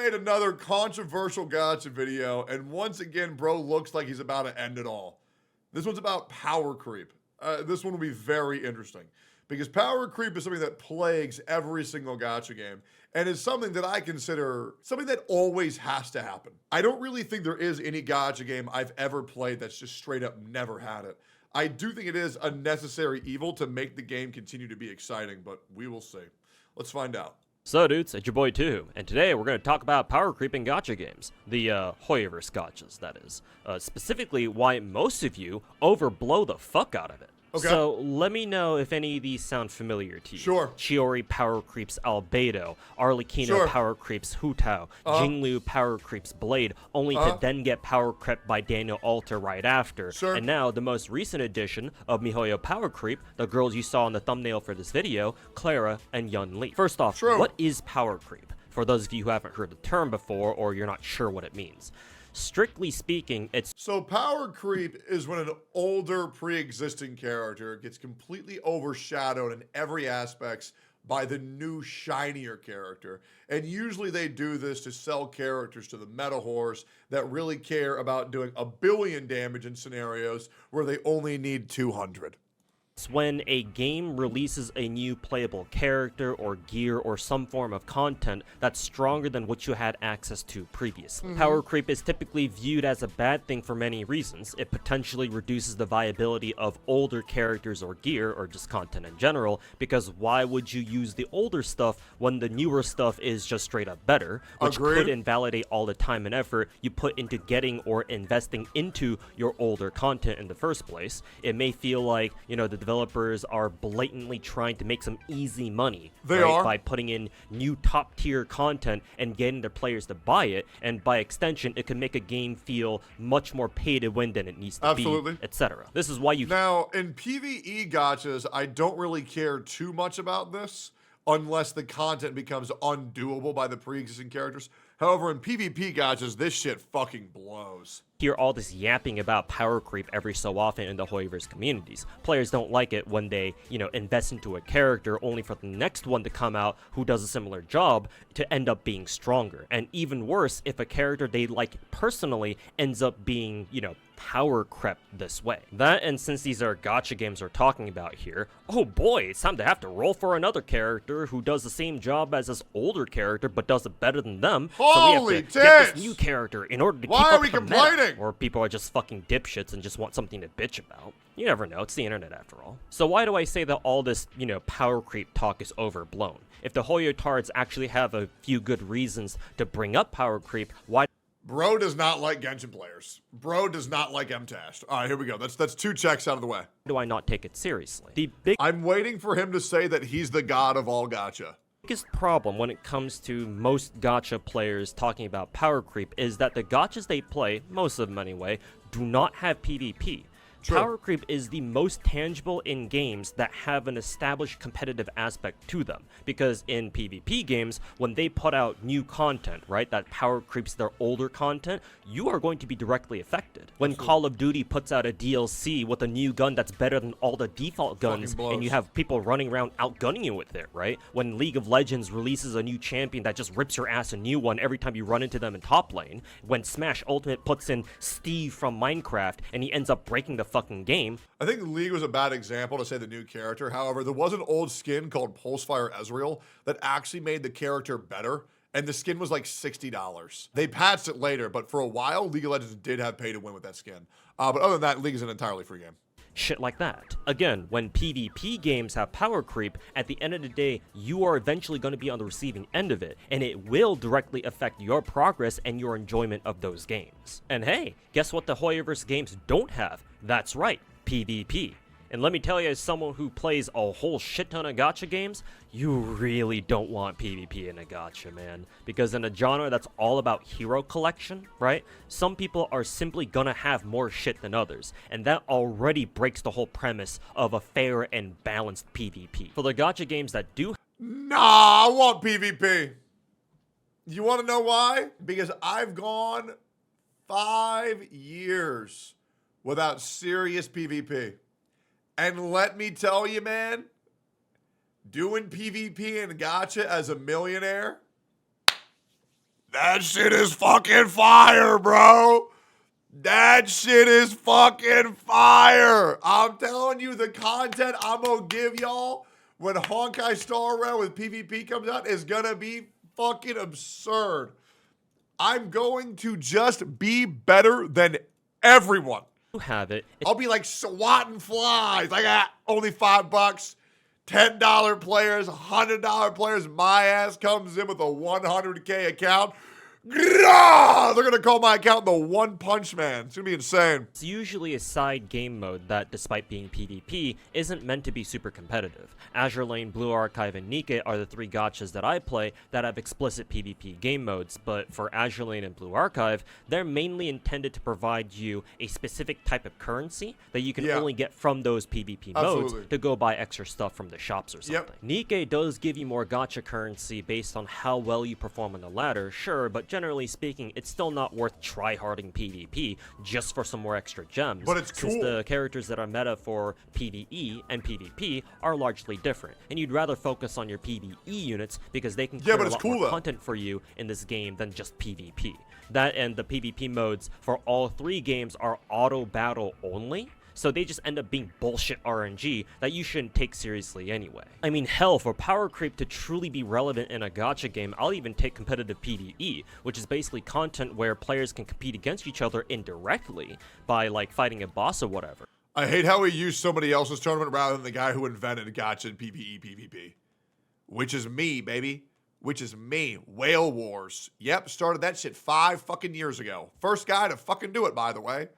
made another controversial gacha video, and once again, bro looks like he's about to end it all. This one's about power creep. This one will be very interesting because power creep is something that plagues every single gacha game and is something that I consider something that always has to happen. I don't really think there is any gacha game I've ever played that's just straight up never had it. I do think it is a necessary evil to make the game continue to be exciting, but we will see. Let's find out. So dudes, it's your boy 2, and today we're going to talk about power creep in gacha games. The Hoyoverse gachas, that is. Specifically, why most of you overblow the fuck out of it. Okay. So let me know if any of these sound familiar to you. Sure. Chiori power creeps Albedo, Arlecchino Sure. power creeps Hutao, Jinglu power creeps Blade, only to then get power crept by Daniel Alter right after. Sure. And now the most recent addition of MiHoYo power creep, the girls you saw in the thumbnail for this video, Clara and Yunli. First off, what is power creep? For those of you who haven't heard the term before or you're not sure what it means. Strictly speaking, it's... So power creep is when an older pre-existing character gets completely overshadowed in every aspect by the new shinier character. And usually they do this to sell characters to the meta horse that really care about doing 1 billion damage in scenarios where they only need 200. It's when a game releases a new playable character or gear or some form of content that's stronger than what you had access to previously. Power creep is typically viewed as a bad thing for many reasons. It potentially reduces the viability of older characters or gear, or just content in general, because why would you use the older stuff when the newer stuff is just straight up better, which could invalidate all the time and effort you put into getting or investing into your older content in the first place. It may feel like, you know, the developers are blatantly trying to make some easy money by putting in new top tier content and getting their players to buy it, and by extension it can make a game feel much more pay to win than it needs to be, etc. This is why you... Now, in PvE gachas, I don't really care too much about this unless the content becomes undoable by the pre-existing characters. However, in PvP gachas, this shit fucking blows. Hear all this yapping about power creep every so often in the Hoyoverse communities. Players don't like it when they, you know, invest into a character only for the next one to come out who does a similar job to end up being stronger. And even worse, if a character they like personally ends up being, you know, power crept this way. That, and since these are gacha games we're talking about here, oh boy, it's time to have to roll for another character who does the same job as this older character but does it better than them. So we have to get this new character in order to keep up with the meta. Or people are just fucking dipshits and just want something to bitch about. You never know, it's the internet after all. So why do I say that all this, you know, power creep talk is overblown? If the Hoyotards actually have a few good reasons to bring up power creep, why... Bro does not like Genshin players. Bro does not like MTash. All right, here we go. That's 2 checks out of the way. Do I not take it seriously? I'm waiting for him to say that he's the god of all gacha. Biggest problem when it comes to most gacha players talking about power creep is that the gachas they play, most of them anyway, do not have PvP. Power creep is the most tangible in games that have an established competitive aspect to them, because in PvP games, when they put out new content, right, that power creeps their older content, you are going to be directly affected. When Call of Duty puts out a DLC with a new gun that's better than all the default guns, and you have people running around outgunning you with it, right? When League of Legends releases a new champion that just rips your ass a new one every time you run into them in top lane, when Smash Ultimate puts in Steve from Minecraft and he ends up breaking the fucking game. I think League was a bad example to say the new character. However, there was an old skin called Pulsefire Ezreal that actually made the character better, and the skin was like $60. They patched it later, but for a while, League of Legends did have pay to win with that skin. But other than that, League is an entirely free game. Shit like that. Again, when PvP games have power creep, at the end of the day, you are eventually going to be on the receiving end of it, and it will directly affect your progress and your enjoyment of those games. And hey, guess what the Hoyoverse games don't have? That's right, PvP. And let me tell you, as someone who plays a whole shit ton of gacha games, you really don't want PvP in a gacha, man. Because in a genre that's all about hero collection, right? Some people are simply gonna have more shit than others. And that already breaks the whole premise of a fair and balanced PvP. For the gacha games that do... Nah, I want PvP. You wanna know why? Because I've gone 5 years without serious PvP. And let me tell you, man, doing PvP and gacha as a millionaire, That shit is fucking fire, bro. That shit is fucking fire. I'm telling you, the content I'm gonna give y'all when Honkai Star Rail with PvP comes out is gonna be fucking absurd. I'm going to just be better than everyone. You have it. I'll be like swatting flies. I got only $5, $10 players, $100 players. My ass comes in with a 100K account. They're going to call my account the One Punch Man. It's going to be insane. It's usually a side game mode that, despite being PvP, isn't meant to be super competitive. Azure Lane, Blue Archive, and Nikke are the 3 gachas that I play that have explicit PvP game modes, but for Azure Lane and Blue Archive, they're mainly intended to provide you a specific type of currency that you can only get from those PvP modes to go buy extra stuff from the shops or something. Nikke does give you more gacha currency based on how well you perform on the ladder, sure, but generally speaking, it's still not worth try-harding PvP just for some more extra gems. But it's cool. Since the characters that are meta for PvE and PvP are largely different, and you'd rather focus on your PvE units because they can create a lot more content for you in this game than just PvP. That and the PvP modes for all 3 games are auto-battle only, so they just end up being bullshit RNG that you shouldn't take seriously anyway. I mean, hell, for Powercreep to truly be relevant in a gacha game, I'll even take competitive PvE, which is basically content where players can compete against each other indirectly by, like, fighting a boss or whatever. I hate how we use somebody else's tournament rather than the guy who invented gacha and PvE PvP. Which is me, baby. Which is me. Whale Wars. Yep, started that shit 5 fucking years ago. First guy to fucking do it, by the way.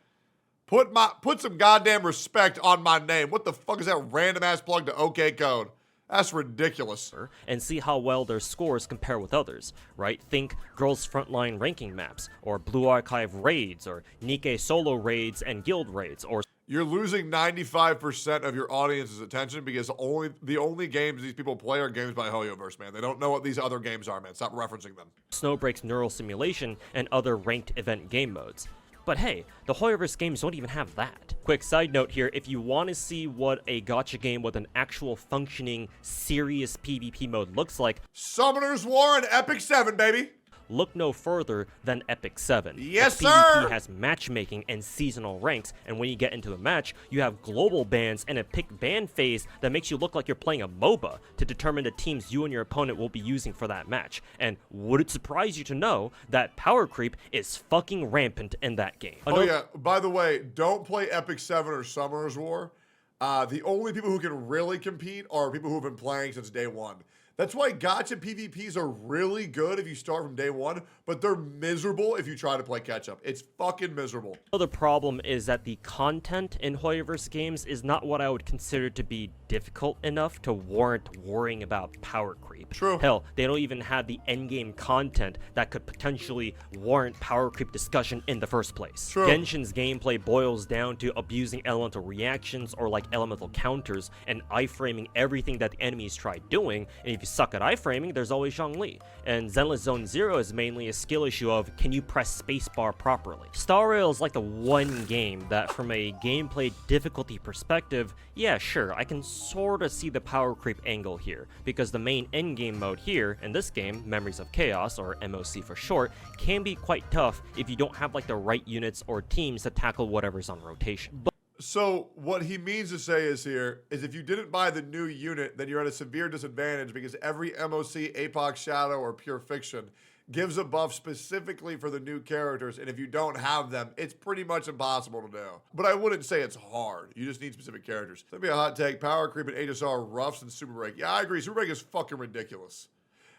Put some goddamn respect on my name. What the fuck is that random ass plug to OK Code? That's ridiculous. And see how well their scores compare with others, right? Think Girls Frontline ranking maps, or Blue Archive raids, or Nikke solo raids and guild raids, or... You're losing 95% of your audience's attention because the only games these people play are games by Hoyoverse, man. They don't know what these other games are, man. Stop referencing them. Snowbreak's Neural Simulation and other ranked event game modes. But hey, the Hoyoverse games don't even have that. Quick side note here, if you want to see what a gacha game with an actual functioning, serious PvP mode looks like, Summoner's War and Epic 7, baby! Look no further than Epic 7. Yes, sir! PvP has matchmaking and seasonal ranks, and when you get into a match, you have global bans and a pick ban phase that makes you look like you're playing a MOBA to determine the teams you and your opponent will be using for that match. And would it surprise you to know that power creep is fucking rampant in that game? Oh yeah, by the way, don't play Epic 7 or Summoner's War. The only people who can really compete are people who have been playing since day one. That's why gacha PvPs are really good if you start from day one, but they're miserable if you try to play catch-up. It's fucking miserable. Another problem is that the content in Hoyoverse games is not what I would consider to be difficult enough to warrant worrying about power creep. True. Hell, they don't even have the endgame content that could potentially warrant power creep discussion in the first place. True. Genshin's gameplay boils down to abusing elemental reactions or like elemental counters and iframing everything that the enemies try doing, and if you suck at iframing, there's always Yunli. And Zenless Zone Zero is mainly a skill issue of can you press spacebar properly. Star Rail is like the one game that from a gameplay difficulty perspective, yeah sure, I can sorta see the power creep angle here, because the main endgame mode here, in this game, Memories of Chaos, or MOC for short, can be quite tough if you don't have like the right units or teams to tackle whatever's on rotation. So what he means to say is here is if you didn't buy the new unit, then you're at a severe disadvantage because every MOC, APOC, Shadow, or Pure Fiction gives a buff specifically for the new characters, and if you don't have them, it's pretty much impossible to do. But I wouldn't say it's hard. You just need specific characters. That'd be a hot take. Power Creep and HSR roughs than Super Break. Yeah, I agree. Super Break is fucking ridiculous.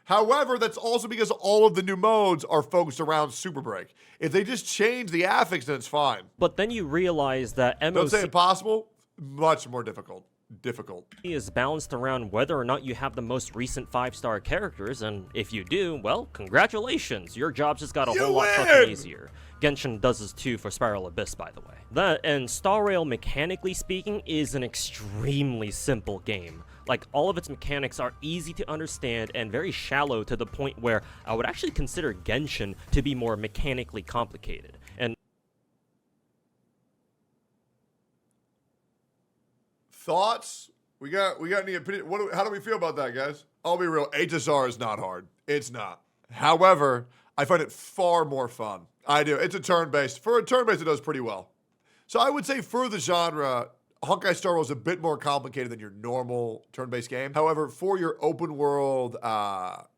However, that's also because all of the new modes are focused around Super Break. If they just change the affix, then it's fine. But then you realize that MOC... Don't say impossible. Much more difficult. Is balanced around whether or not you have the most recent 5-star characters, and if you do, well, congratulations, your job's just got a whole lot fucking easier. Genshin does this too for Spiral Abyss, by the way. That, and Star Rail, mechanically speaking, is an extremely simple game. Like, all of its mechanics are easy to understand and very shallow to the point where I would actually consider Genshin to be more mechanically complicated. And thoughts? We got any opinion? How do we feel about that, guys? I'll be real. HSR is not hard. It's not. However, I find it far more fun. I do. It's a turn-based. For a turn-based, it does pretty well. So I would say for the genre, Honkai Star Rail is a bit more complicated than your normal turn-based game. However, for your open-world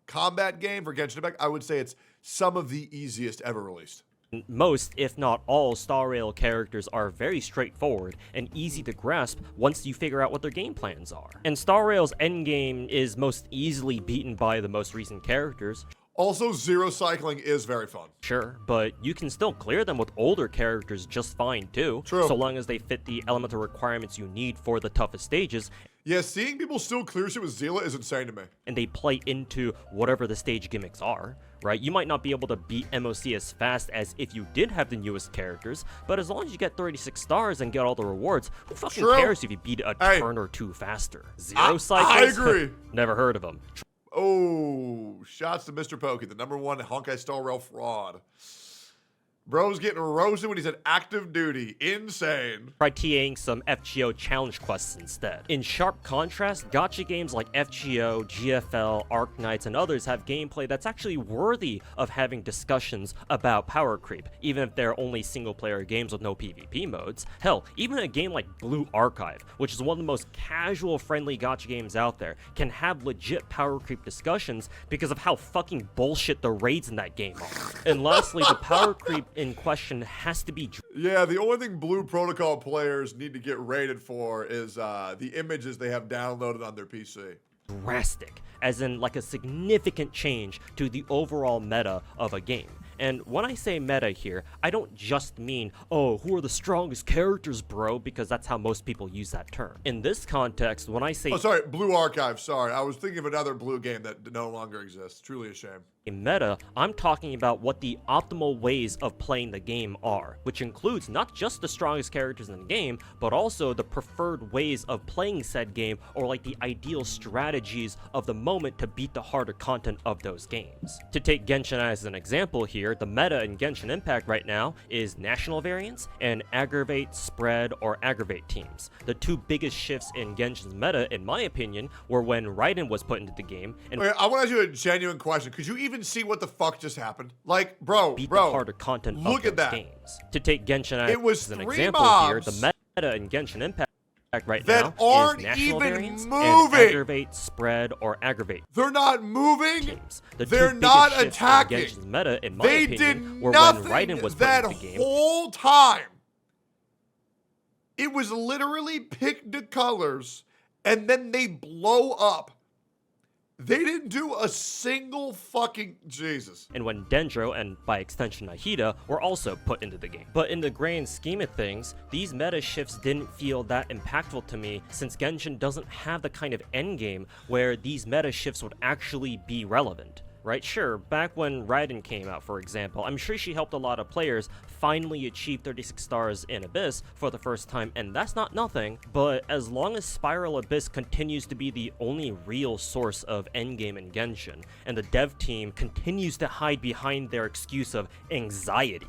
combat game for Genshin Impact, I would say it's some of the easiest ever released. Most, if not all, Star Rail characters are very straightforward and easy to grasp once you figure out what their game plans are. And Star Rail's endgame is most easily beaten by the most recent characters. Also, zero cycling is very fun. Sure, but you can still clear them with older characters just fine too. True. So long as they fit the elemental requirements you need for the toughest stages. Yeah, seeing people still clear shit with Zila is insane to me. And they play into whatever the stage gimmicks are, right? You might not be able to beat MOC as fast as if you did have the newest characters, but as long as you get 36 stars and get all the rewards, who fucking cares if you beat a turn or two faster? Zero cycles? I agree. Never heard of them. Oh, shots to Mr. Pokey, the #1 Honkai Star Rail fraud. Bro's getting roasted when he's at active duty. Insane. Try TAing some FGO challenge quests instead. In sharp contrast, gacha games like FGO, GFL, Arknights, and others have gameplay that's actually worthy of having discussions about power creep, even if they're only single-player games with no PvP modes. Hell, even a game like Blue Archive, which is one of the most casual-friendly gacha games out there, can have legit power creep discussions because of how fucking bullshit the raids in that game are. And lastly, the power creep in question has to be... Yeah, the only thing Blue Protocol players need to get rated for is the images they have downloaded on their PC. Drastic, as in like a significant change to the overall meta of a game. And when I say meta here, I don't just mean, oh, who are the strongest characters, bro, because that's how most people use that term. In this context, when I say... Oh, sorry, Blue Archive, sorry. I was thinking of another Blue game that no longer exists. Truly a shame. In meta, I'm talking about what the optimal ways of playing the game are, which includes not just the strongest characters in the game, but also the preferred ways of playing said game, or like the ideal strategies of the moment to beat the harder content of those games. To take Genshin as an example here, the meta in Genshin Impact right now is national variants and aggravate, spread, or aggravate teams. The two biggest shifts in Genshin's meta, in my opinion, were when Raiden was put into the game. And wait, I want to ask you a genuine question. Could you even see what the fuck just happened? Like, bro, beat the harder content look of at those that. games. To take Genshin as an 3 example here, the meta in Genshin Impact right that now aren't is national even variants moving. And aggravate, spread, or aggravate. They're not moving. Teams. They're not attacking. Genshin's meta, in my they opinion, did were nothing when Raiden was put that into the game. whole time. It was literally pick the colors, and then they blow up. They didn't do a single fucking... Jesus. And when Dendro, and by extension Nahida, were also put into the game. But in the grand scheme of things, these meta shifts didn't feel that impactful to me, since Genshin doesn't have the kind of endgame where these meta shifts would actually be relevant. Right? Sure, back when Raiden came out, for example, I'm sure she helped a lot of players finally achieve 36 stars in Abyss for the first time, and that's not nothing, but as long as Spiral Abyss continues to be the only real source of endgame in Genshin, and the dev team continues to hide behind their excuse of anxiety...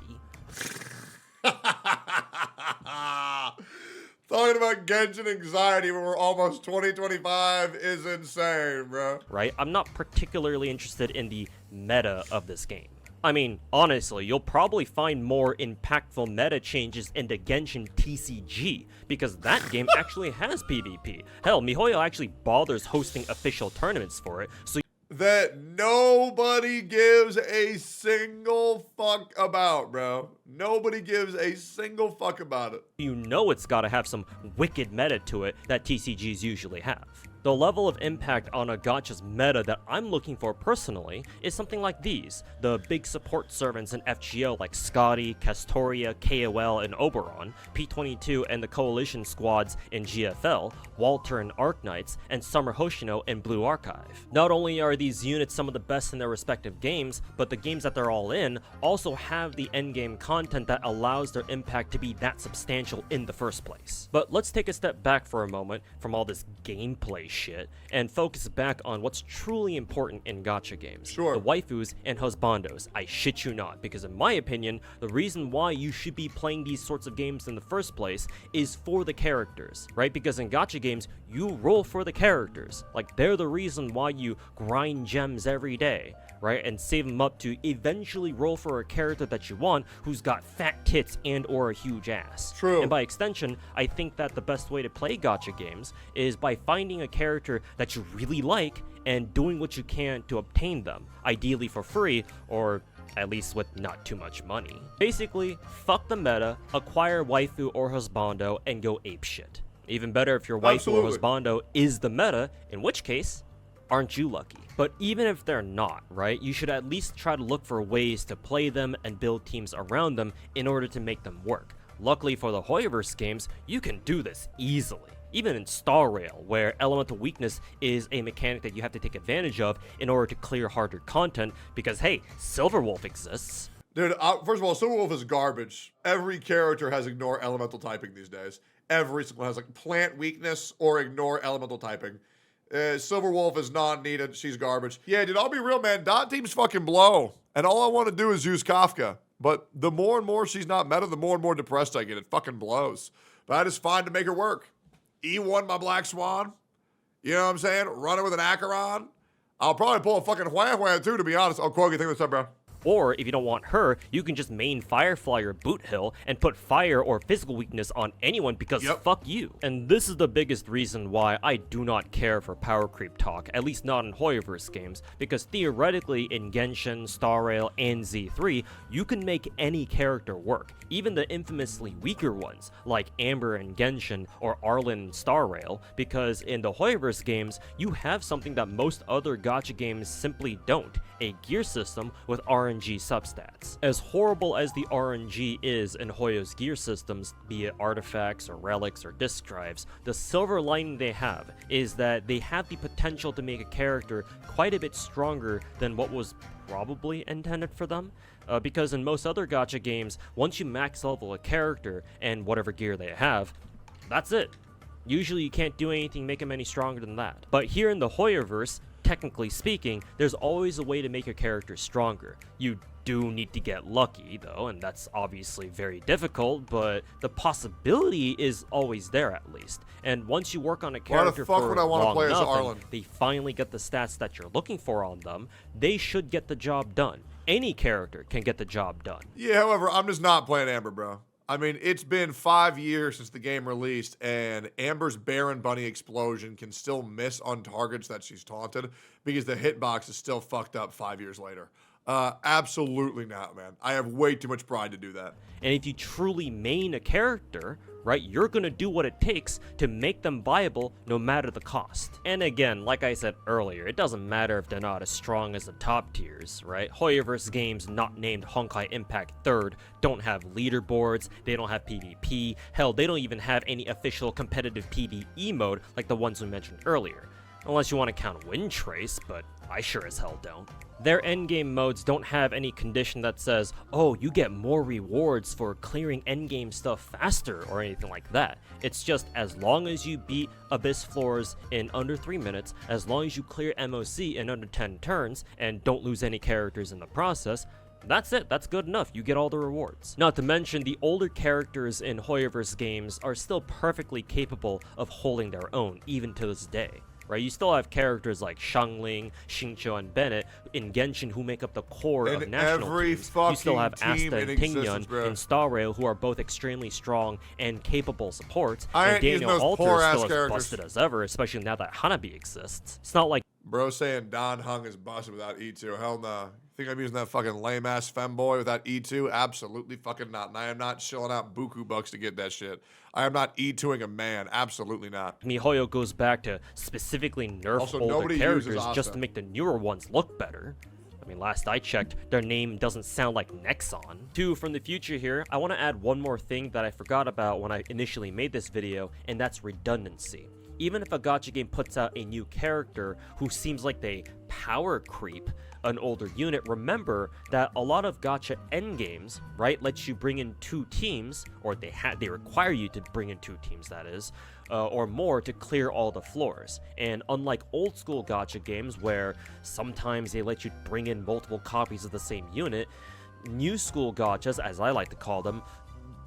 Talking about Genshin anxiety when we're almost 2025 is insane, bro. Right? I'm not particularly interested in the meta of this game. I mean, honestly, you'll probably find more impactful meta changes in the Genshin TCG, because that game actually has PvP. Hell, MiHoYo actually bothers hosting official tournaments for it, so that nobody gives a single fuck about, bro. Nobody gives a single fuck about it. you know it's gotta have some wicked meta to it that TCGs usually have. The level of impact on a gacha's meta that I'm looking for personally is something like these. The big support servants in FGO like Scotty, Castoria, KOL, and Oberon, P22 and the Coalition squads in GFL, Walter and Arknights, and Summer Hoshino in Blue Archive. Not only are these units some of the best in their respective games, but the games that they're all in also have the endgame content that allows their impact to be that substantial in the first place. But let's take a step back for a moment from all this gameplay shit and focus back on what's truly important in gacha games. Sure. The waifus and husbandos. I shit you not, because in my opinion, the reason why you should be playing these sorts of games in the first place is for the characters, right? Because in gacha games, you roll for the characters. Like, they're the reason why you grind gems every day, right? And save them up to eventually roll for a character that you want who's got fat tits and or a huge ass. True. And by extension, I think that the best way to play gacha games is by finding a character that you really like and doing what you can to obtain them, ideally for free, or at least with not too much money. Basically, fuck the meta, acquire waifu or husbando, and go apeshit. Even better if your waifu Absolutely. or husbando is the meta, in which case, aren't you lucky? But even if they're not, right, you should at least try to look for ways to play them and build teams around them in order to make them work. Luckily for the Hoyoverse games, you can do this easily. Even in Star Rail, where elemental weakness is a mechanic that you have to take advantage of in order to clear harder content, because hey, Silverwolf exists. Dude, first of all, Silverwolf is garbage. Every character has ignore elemental typing these days. Every single one has like plant weakness or ignore elemental typing. Silverwolf is not needed. She's garbage. Yeah, dude, I'll be real, man. Dot teams fucking blow. And all I want to do is use Kafka. But the more and more she's not meta, the more and more depressed I get. It fucking blows. But I just find to make her work. E1 my Black Swan. You know what I'm saying? Run it with an Acheron. I'll probably pull a fucking Hwang too, to be honest. Oh, Quogi, think what's up, bro? Or, if you don't want her, you can just main Firefly or Boot Hill and put fire or physical weakness on anyone because fuck you. And this is the biggest reason why I do not care for power creep talk, at least not in Hoyoverse games, because theoretically in Genshin, Star Rail, and Z3, you can make any character work, even the infamously weaker ones, like Amber in Genshin or Arlen in Star Rail, because in the Hoyoverse games, you have something that most other gacha games simply don't, a gear system with RNG substats. As horrible as the RNG is in Hoyo's gear systems, be it artifacts or relics or disk drives, the silver lining they have is that they have the potential to make a character quite a bit stronger than what was probably intended for them. Because in most other gacha games, once you max level a character and whatever gear they have, that's it. Usually you can't do anything make them any stronger than that. But here in the Hoyoverse, technically speaking, there's always a way to make your character stronger. You do need to get lucky, though, and that's obviously very difficult, but the possibility is always there at least. And once you work on a character for long enough, and they finally get the stats that you're looking for on them, they should get the job done. Any character can get the job done. Yeah, however, I'm just not playing Amber, bro. I mean, it's been 5 years since the game released, and Amber's Baron Bunny explosion can still miss on targets that she's taunted because the hitbox is still fucked up 5 years later. Absolutely not, man. I have way too much pride to do that. And if you truly main a character, right, you're gonna do what it takes to make them viable no matter the cost. And again, like I said earlier, it doesn't matter if they're not as strong as the top tiers, right? Hoyoverse games not named Honkai Impact 3rd don't have leaderboards, they don't have PvP, hell, they don't even have any official competitive PvE mode like the ones we mentioned earlier. Unless you want to count Wind Trace, but I sure as hell don't. Their endgame modes don't have any condition that says, oh, you get more rewards for clearing endgame stuff faster or anything like that. It's just as long as you beat Abyss floors in under 3 minutes, as long as you clear MOC in under 10 turns, and don't lose any characters in the process, that's it, that's good enough, you get all the rewards. Not to mention, the older characters in Hoyoverse games are still perfectly capable of holding their own, even to this day. Right, you still have characters like Xiangling, Xingqiu, and Bennett in Genshin who make up the core of national teams. You still have Asta and Tingyun in Star Rail who are both extremely strong and capable supports. And Daniel Alter is still as busted as ever, especially now that Hanabi exists. It's not like bro saying Don Hung is busted without E2. Hell no. Think I'm using that fucking lame-ass femboy without E2? Absolutely fucking not. And I am not shilling out buku bucks to get that shit. I am not E2ing a man. Absolutely not. MiHoYo goes back to specifically nerf also, older characters just to make the newer ones look better. I mean, last I checked, their name doesn't sound like Nexon. 2, from the future here, I want to add one more thing that I forgot about when I initially made this video, and that's redundancy. Even if a gacha game puts out a new character who seems like they power creep an older unit, remember that a lot of gacha endgames, right, let you bring in 2 teams, or they require you to bring in 2 teams, that is, or more to clear all the floors. And unlike old school gacha games where sometimes they let you bring in multiple copies of the same unit, new school gachas, as I like to call them,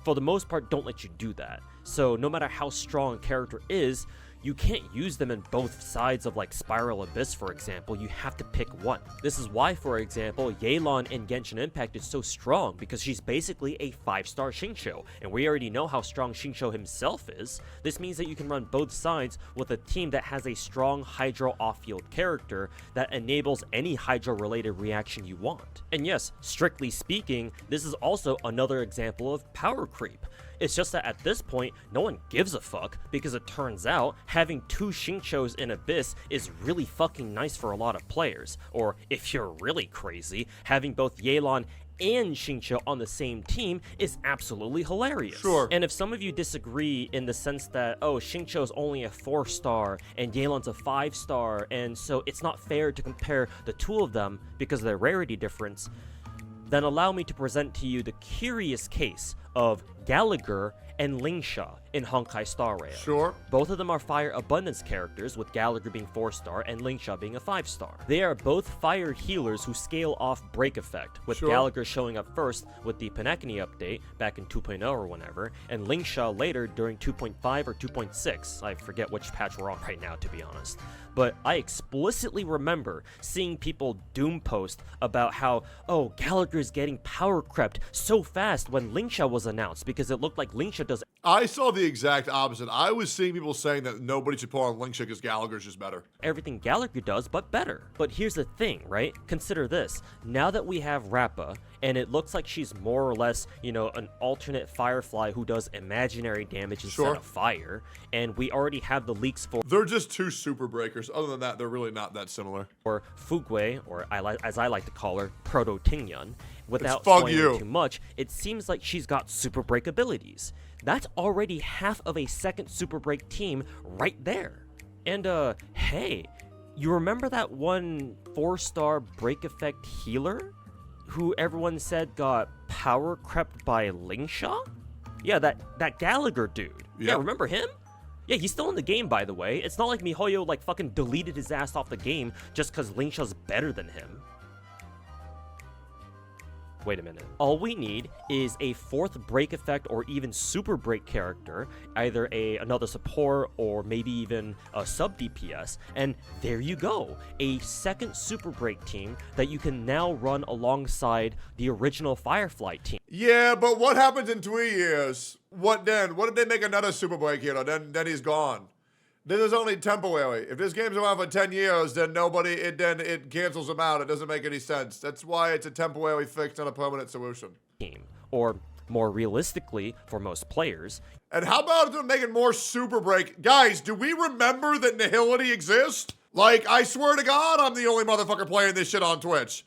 for the most part don't let you do that. So no matter how strong a character is, you can't use them in both sides of like Spiral Abyss, for example. You have to pick one. This is why, for example, Yelan in Genshin Impact is so strong, because she's basically a 5-star Xingqiu, and we already know how strong Xingqiu himself is. This means that you can run both sides with a team that has a strong Hydro off-field character that enables any Hydro-related reaction you want. And yes, strictly speaking, this is also another example of power creep. It's just that at this point, no one gives a fuck, because it turns out having 2 Xingqius in Abyss is really fucking nice for a lot of players. Or, if you're really crazy, having both Yelan and Xingqiu on the same team is absolutely hilarious. Sure. And if some of you disagree in the sense that, oh, Xingqiu is only a 4-star and Yelan's a 5-star, and so it's not fair to compare the 2 of them because of their rarity difference, then allow me to present to you the curious case of Gallagher and Lingsha in Honkai Star Rail. Sure. Both of them are Fire Abundance characters, with Gallagher being 4-star and Lingsha being a 5-star. They are both fire healers who scale off Break Effect, with Sure. Gallagher showing up first with the Panekini update back in 2.0 or whenever, and Lingsha later during 2.5 or 2.6. I forget which patch we're on right now, to be honest. But I explicitly remember seeing people doom post about how, oh, Gallagher's getting power crept so fast when Lingsha was announced, because it looked like Lingsha does. I saw the exact opposite. I was seeing people saying that nobody should pull on Lingsha because Gallagher's just better. Everything Gallagher does, but better. But here's the thing, right? Consider this. Now that we have Rappa, and it looks like she's more or less, you know, an alternate Firefly who does imaginary damage instead Sure. of fire, and we already have the leaks for They're just 2 super breakers. Other than that, they're really not that similar. Fugui, or as I like to call her, Proto Tingyan. Without Fug spoiling you. too much, it seems like she's got super break abilities. That's already half of a second super break team right there. And hey, you remember that one 4-star break effect healer who everyone said got power crept by Lingsha? Yeah, that Gallagher dude. Yeah, Yep. remember him? Yeah, he's still in the game, by the way. It's not like MiHoYo like fucking deleted his ass off the game just because Lingsha's better than him. Wait a minute. All we need is a 4th break effect or even super break character, either another support or maybe even a sub DPS, and there you go. A second super break team that you can now run alongside the original Firefly team. Yeah, but what happens in 3 years? What then? What if they make another super break hero? Then he's gone. This is only temporary. If this game's around for 10 years, then it cancels him out. It doesn't make any sense. That's why it's a temporary fix, not a permanent solution. Or more realistically, for most players, And how about them making more super break? Guys, do we remember that Nihility exists? Like, I swear to God, I'm the only motherfucker playing this shit on Twitch.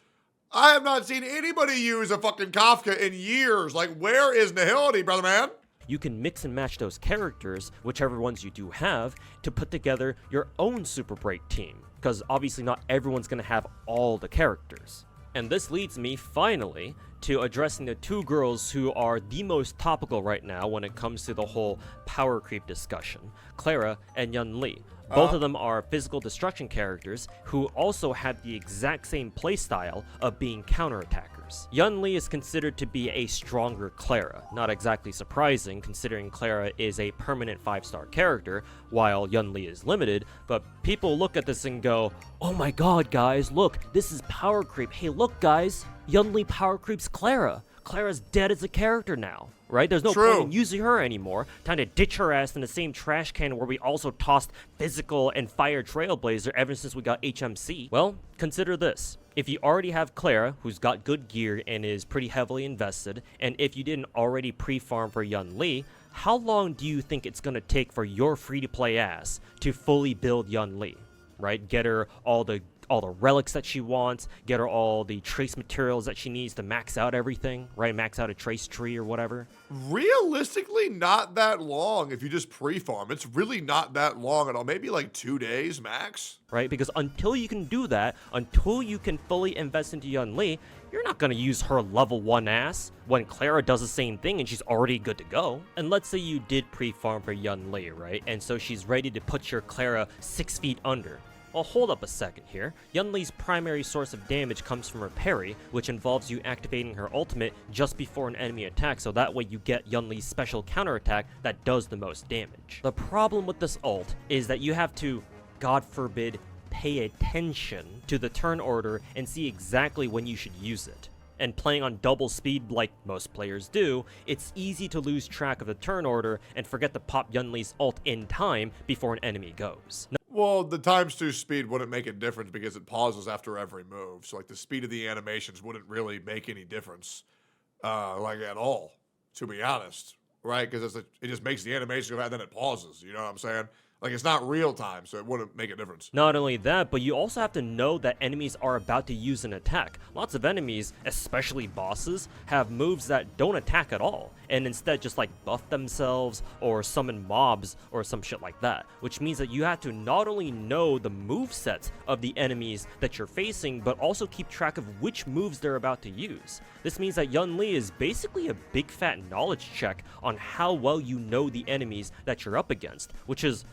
I have not seen anybody use a fucking Kafka in years. Like, where is Nihility, brother man? you can mix and match those characters, whichever ones you do have, to put together your own Super Break team. Because obviously not everyone's going to have all the characters. And this leads me, finally, to addressing the 2 girls who are the most topical right now when it comes to the whole power creep discussion, Clara and Yunli. Both of them are physical destruction characters who also have the exact same playstyle of being counterattackers. Yunli is considered to be a stronger Clara, not exactly surprising considering Clara is a permanent 5-star character, while Yunli is limited, but people look at this and go, oh my god guys, look, this is power creep. Hey look guys, Yunli power creeps Clara. Clara's dead as a character now, right? There's no point in using her anymore. Time to ditch her ass in the same trash can where we also tossed Physical and Fire Trailblazer ever since we got HMC. Well, consider this. If you already have Clara, who's got good gear and is pretty heavily invested, and if you didn't already pre-farm for Yunli, how long do you think it's going to take for your free-to-play ass to fully build Yunli? Right? Get her all the all the relics that she wants, get her all the trace materials that she needs to max out everything, right? Max out a trace tree or whatever. Realistically, not that long if you just pre-farm. It's really not that long at all. Maybe like 2 days max. Right? Because until you can do that, until you can fully invest into Yunli, you're not going to use her level 1 ass when Clara does the same thing and she's already good to go. And let's say you did pre-farm for Yunli, right? And so she's ready to put your Clara 6 feet under. Well, hold up a second here. Yunli's primary source of damage comes from her parry, which involves you activating her ultimate just before an enemy attack, so that way you get Yunli's special counterattack that does the most damage. The problem with this ult is that you have to, God forbid, pay attention to the turn order and see exactly when you should use it. And playing on double speed like most players do, it's easy to lose track of the turn order and forget to pop Yunli's ult in time before an enemy goes. Well, the times 2 speed wouldn't make a difference because it pauses after every move. So like the speed of the animations wouldn't really make any difference, like at all, to be honest, right? Because it just makes the animation go out and then it pauses. You know what I'm saying? Like, it's not real time, so it wouldn't make a difference. Not only that, but you also have to know that enemies are about to use an attack. Lots of enemies, especially bosses, have moves that don't attack at all, and instead just like buff themselves or summon mobs or some shit like that, which means that you have to not only know the movesets of the enemies that you're facing, but also keep track of which moves they're about to use. This means that Yunli is basically a big fat knowledge check on how well you know the enemies that you're up against, which is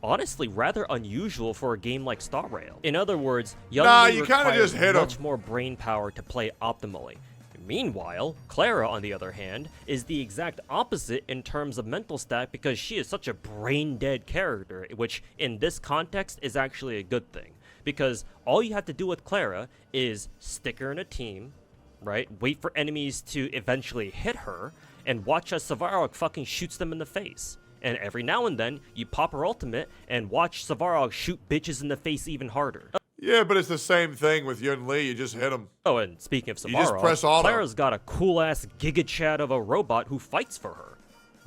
honestly rather unusual for a game like Star Rail. In other words, Yunli requires much more brain power to play optimally. Meanwhile, Clara, on the other hand, is the exact opposite in terms of mental stat because she is such a brain-dead character, which in this context is actually a good thing. Because all you have to do with Clara is stick her in a team, right? Wait for enemies to eventually hit her, and watch as Svarog fucking shoots them in the face. And every now and then, you pop her ultimate and watch Svarog shoot bitches in the face even harder. Yeah, but it's the same thing with Yunli. You just hit him. Oh, and speaking of Svarog, you just press auto. Clara's got a cool-ass Giga Chad of a robot who fights for her.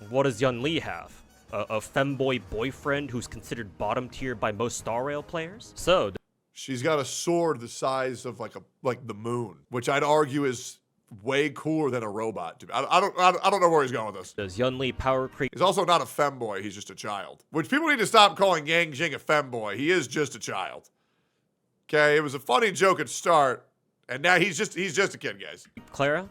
What does Yunli have? A femboy boyfriend who's considered bottom tier by most Star Rail players? So she's got a sword the size of like the moon, which I'd argue is way cooler than a robot. I don't know where he's going with this. Does Yunli Powercreep? He's also not a femboy. He's just a child. Which people need to stop calling Yang Jing a femboy. He is just a child. Okay, it was a funny joke at start, and now he's just a kid, guys. Clara?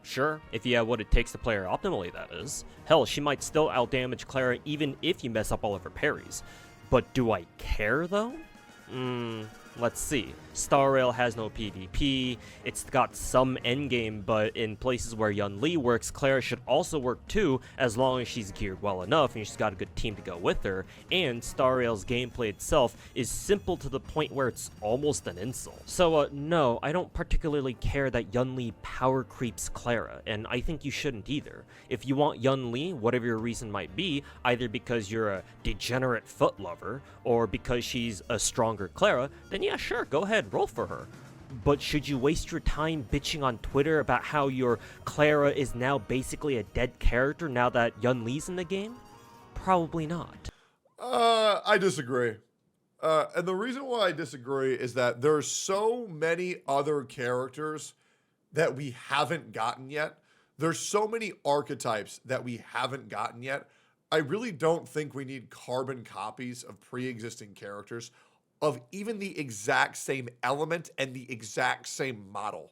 Sure, if you have what it takes to play her optimally, that is. Hell, she might still outdamage Clara even if you mess up all of her parries. But do I care, though? Let's see. Star Rail has no PvP, it's got some endgame, but in places where Yunli works, Clara should also work too, as long as she's geared well enough and she's got a good team to go with her, and Star Rail's gameplay itself is simple to the point where it's almost an insult. So no, I don't particularly care that Yunli power creeps Clara, and I think you shouldn't either. If you want Yunli, whatever your reason might be, either because you're a degenerate foot lover, or because she's a stronger Clara, then yeah, sure, go ahead, roll for her. But should you waste your time bitching on Twitter about how your Clara is now basically a dead character now that Yunli's in the game? Probably not. I disagree. And the reason why I disagree is that there's so many other characters that we haven't gotten yet. There's so many archetypes that we haven't gotten yet. I really don't think we need carbon copies of pre-existing characters of even the exact same element and the exact same model.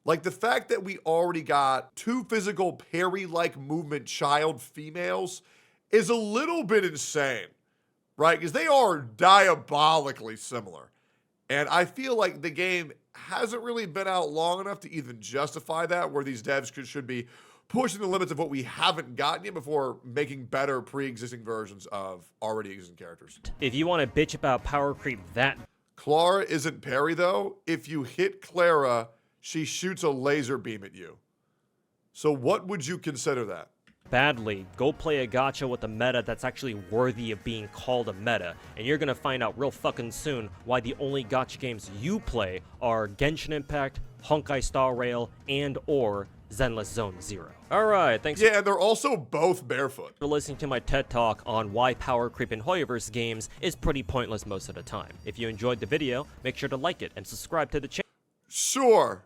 Like the fact that we already got 2 physical parry-like movement child females is a little bit insane, right? Because they are diabolically similar. And I feel like the game hasn't really been out long enough to even justify that, where these devs should be pushing the limits of what we haven't gotten yet before making better pre-existing versions of already existing characters. If you want to bitch about power creep that... Clara isn't parry, though. If you hit Clara, she shoots a laser beam at you. So what would you consider that? Badly, go play a gacha with a meta that's actually worthy of being called a meta, and you're gonna find out real fucking soon why the only gacha games you play are Genshin Impact, Honkai Star Rail, and or Zenless Zone Zero. Alright, thanks Yeah, and they're also both barefoot. for listening to my TED Talk on why power creep in Hoyoverse games is pretty pointless most of the time. If you enjoyed the video, make sure to like it and subscribe to the channel. Sure.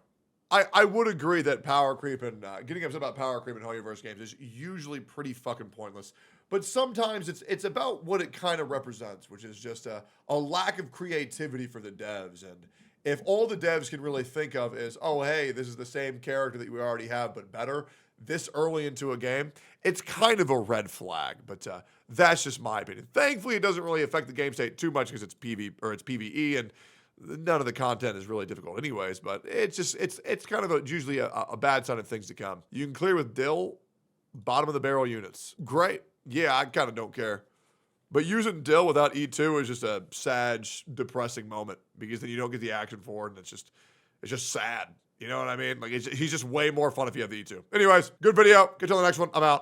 I would agree that power creep and getting upset about power creep in Hoyoverse games is usually pretty fucking pointless. But sometimes it's about what it kind of represents, which is just a lack of creativity for the devs. And if all the devs can really think of is, oh, hey, this is the same character that we already have, but better, this early into a game, it's kind of a red flag. But that's just my opinion. Thankfully, it doesn't really affect the game state too much because it's PvE, and none of the content is really difficult anyways, but it's kind of usually a bad sign of things to come. You can clear with Dill, bottom of the barrel units. Great. Yeah, I kind of don't care. But using Dill without E2 is just a sad, depressing moment because then you don't get the action for it, and it's just sad. You know what I mean? Like, he's just way more fun if you have the E2. Anyways, good video. Get to the next one. I'm out.